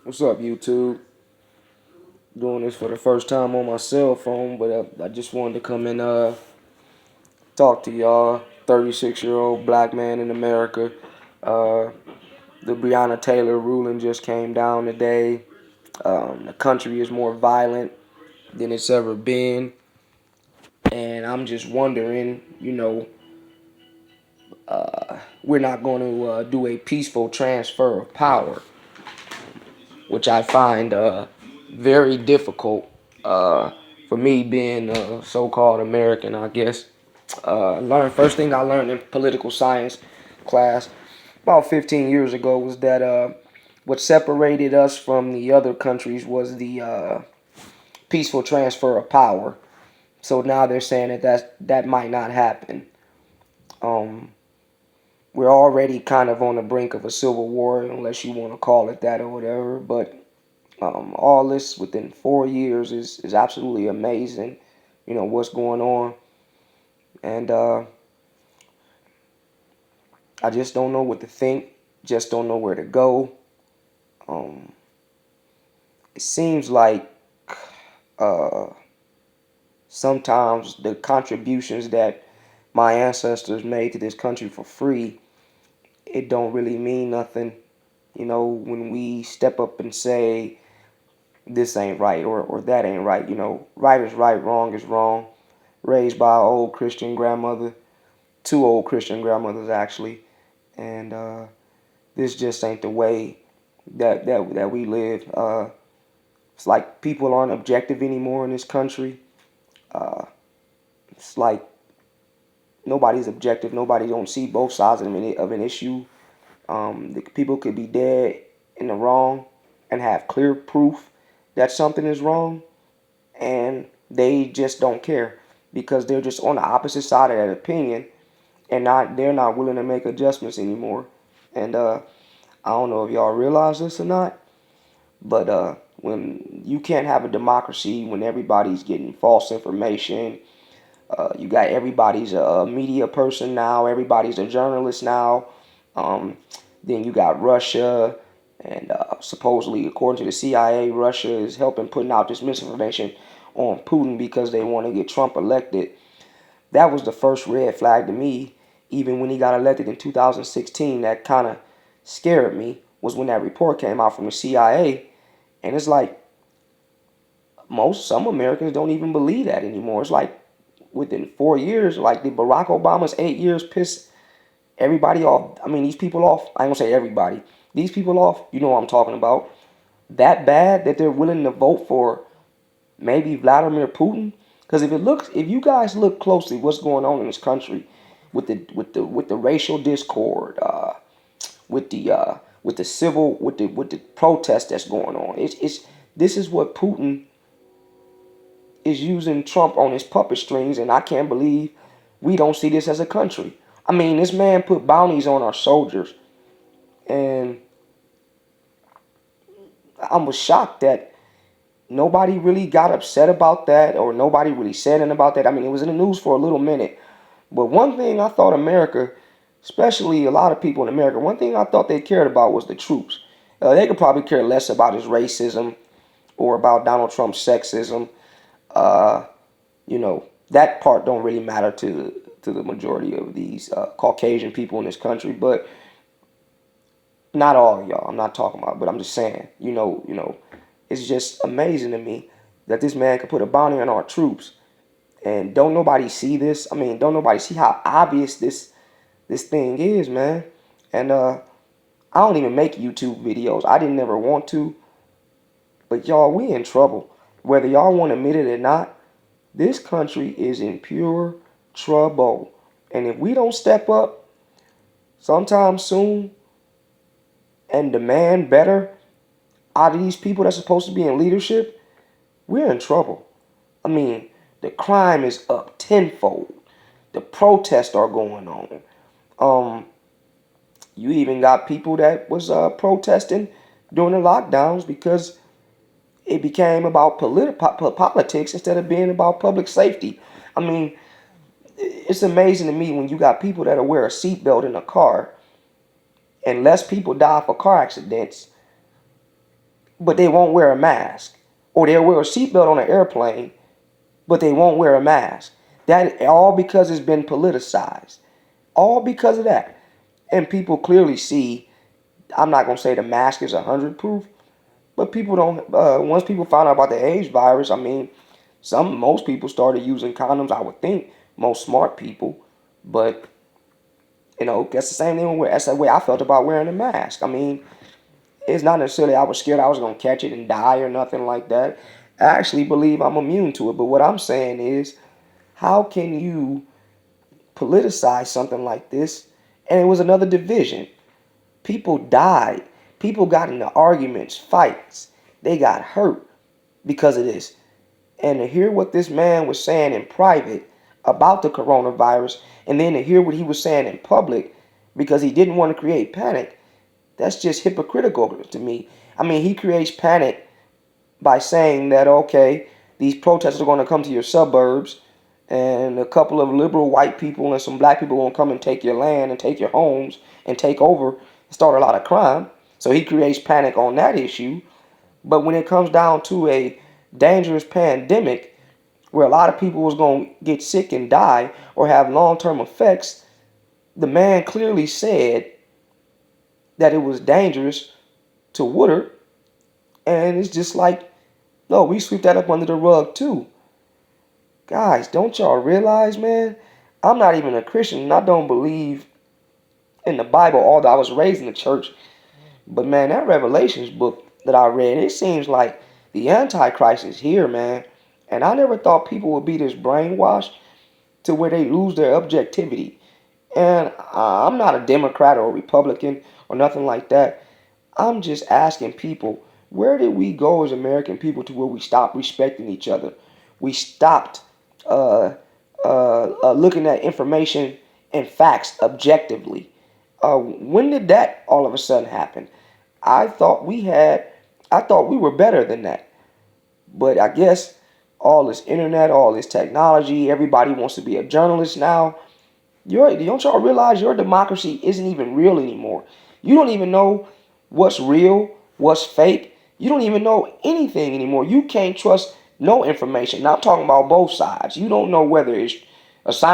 What's up, YouTube? Doing this for the first time on my cell phone, but I just wanted to come and talk to y'all. 36-year-old black man in America. Uh, the Breonna Taylor ruling just came down today. The country is more violent than it's ever been, and I'm just wondering, we're not going to do a peaceful transfer of power, which I find very difficult for me being a so-called American, I guess. First thing I learned in political science class about 15 years ago was that what separated us from the other countries was the peaceful transfer of power. So now they're saying that might not happen. Um, we're already kind of on the brink of a civil war, unless you want to call it that or whatever. But all this within 4 years is absolutely amazing. What's going on, and I just don't know what to think. Just don't know where to go. Um, it seems like uh, sometimes the contributions that my ancestors made to this country for free, it don't really mean nothing. When we step up and say this ain't right or that ain't right, right is right, wrong is wrong. Raised by an old Christian grandmother, two old Christian grandmothers actually, and this just ain't the way that we live. It's like people aren't objective anymore in this country. Uh, it's like nobody's objective. Nobody don't see both sides of an issue. The people could be dead in the wrong and have clear proof that something is wrong, and they just don't care because they're just on the opposite side of that opinion, and they're not willing to make adjustments anymore. And I don't know if y'all realize this or not, but when you can't have a democracy when everybody's getting false information, you got everybody's a media person now, everybody's a journalist now. Um, then you got Russia, and supposedly, according to the CIA, Russia is helping putting out this misinformation on Putin because they want to get Trump elected. That was the first red flag to me, even when he got elected in 2016. That kind of scared me was when that report came out from the CIA, and it's like some Americans don't even believe that anymore. It's like within 4 years, like did Barack Obama's 8 years piss everybody off? I mean, these people off. I ain't gonna say everybody. These people off. You know what I'm talking about? That bad that they're willing to vote for maybe Vladimir Putin? Because if you guys look closely, what's going on in this country with the racial discord, with the civil with the protest that's going on, it's this is what Putin is using Trump on his puppet strings, and I can't believe we don't see this as a country. I mean, this man put bounties on our soldiers, and I was shocked that nobody really got upset about that, or nobody really said anything about that. I mean, it was in the news for a little minute, but one thing I thought America, especially a lot of people in America, one thing I thought they cared about was the troops. They could probably care less about his racism or about Donald Trump's sexism. Uh, that part don't really matter to the majority of these Caucasian people in this country, but not all of y'all. I'm not talking about, but I'm just saying, it's just amazing to me that this man could put a bounty on our troops, and don't nobody see this. I mean, don't nobody see how obvious this thing is, man. And I don't even make YouTube videos. I didn't never want to, but y'all, we in trouble. Whether y'all want to admit it or not, this country is in pure trouble. And if we don't step up sometime soon and demand better out of these people that's supposed to be in leadership, we're in trouble. I mean, the crime is up tenfold. The protests are going on. Um, you even got people that was protesting during the lockdowns because it became about politics instead of being about public safety. I mean, it's amazing to me when you got people that wear a seatbelt in a car and less people die for car accidents but they won't wear a mask. Or they'll wear a seatbelt on an airplane, but they won't wear a mask. That all because it's been politicized. All because of that. And people clearly see, I'm not going to say the mask is 100 proof, but people don't, once people found out about the AIDS virus, I mean, most people started using condoms, I would think, most smart people. But, that's the same thing, that's the way I felt about wearing a mask. I mean, it's not necessarily I was scared I was going to catch it and die or nothing like that. I actually believe I'm immune to it. But what I'm saying is, how can you politicize something like this? And it was another division. People died. People got into arguments, fights. They got hurt because of this. And to hear what this man was saying in private about the coronavirus, and then to hear what he was saying in public because he didn't want to create panic, that's just hypocritical to me. I mean, he creates panic by saying that, okay, these protesters are going to come to your suburbs and a couple of liberal white people and some black people are going to come and take your land and take your homes and take over and start a lot of crime. So he creates panic on that issue. But when it comes down to a dangerous pandemic where a lot of people was going to get sick and die or have long-term effects, the man clearly said that it was dangerous to Woodard. And it's just like, no, we sweep that up under the rug too. Guys, don't y'all realize, man? I'm not even a Christian and I don't believe in the Bible, although I was raised in the church. But man, that Revelations book that I read, it seems like the Antichrist is here, man. And I never thought people would be this brainwashed to where they lose their objectivity. And I'm not a Democrat or a Republican or nothing like that. I'm just asking people, where did we go as American people to where we stopped respecting each other? We stopped looking at information and facts objectively. When did that all of a sudden happen? I thought we were better than that. But I guess all this internet, all this technology, everybody wants to be a journalist now. Don't y'all realize your democracy isn't even real anymore? You don't even know what's real, what's fake. You don't even know anything anymore. You can't trust no information. Now I'm talking about both sides. You don't know whether it's a science